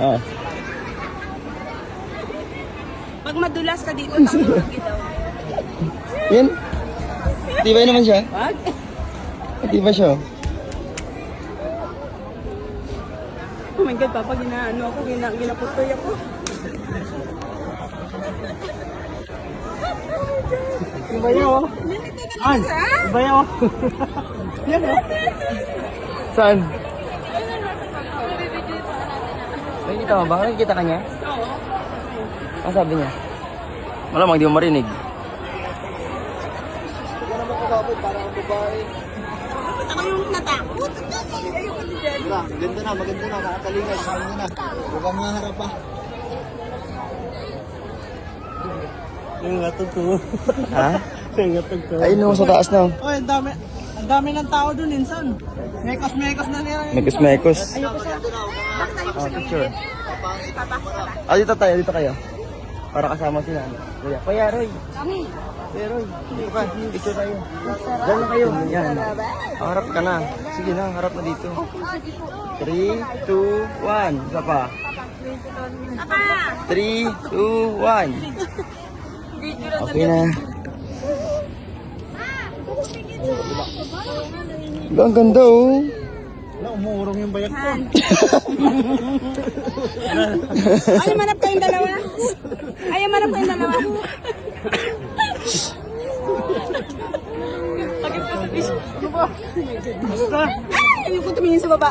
Ah. Pag madulas ka dito, tanggalagi daw. Yan. Tibay naman siya. Wag. Tibay siya. Oh my God, Papa, ginaano ako, ginaputoy ako. Bayaw. An, bayaw. Yan oh. Saan? Nakikita mo ba? Nakikita ka niya? Oo. Ang sabi niya? Malamang di mo marinig. Ako yung natakot. Maganda na, nakakalingay. Maganda na. Huwag kang mga harap pa. Yung natutuwa. Ha? Yung natutuwa. Ayun mo sa taas na. Oy, ang dami ng tao dun, insan. Mekos na nila. Mekos-mekos. Ayoko sa... Bakit tayo Oh, sa picture. Papa. Ah, dito tayo, dito kayo. Para kasama si Nana. Kuya Roy. Kami. Kuya Roy, dito ka. Picture tayo. Diyan na kayo. Yan. Harap ka na. Sige na, harap na dito. 3, 2, 1. Isa pa. Papa! 3, 2, 1. Okay na. Ang ganda oh. Wala, umuurong yung bayak ko. Ay, manap kayong dalawa. Ay, manap kayong dalawa. Pagkat ko sa fish. Ano ba? Ay, ayoko tumingin sa baba.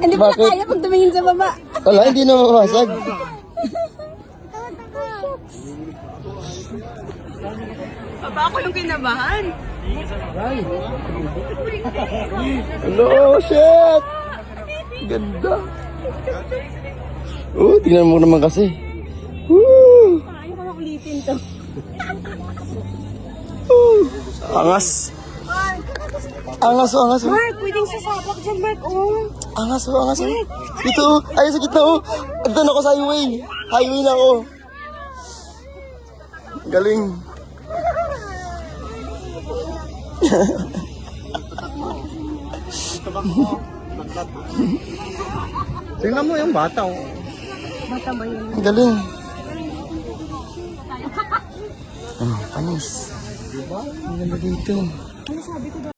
Hindi ko na Bakit? kaya pag tumingin sa baba. Wala, hindi na mabasag. Baba, ako yung kinabahan. Hello, shit! Ganda. Oh, tingnan mo naman kasi. Woo! Ayaw ko na ulitin to. Angas. Angas oh, angas oh. Mark, pwedeng sasabak dyan, Mark. Oh. Angas oh, angas oh. Dito oh, ayun sa gitna oh. Andun ako sa highway. Highway na ako. Galing. Tingnan mo yung bata oh. Bata ba yun? Galing. Panis. Diba? Ang ganda dito. Ano sabi ko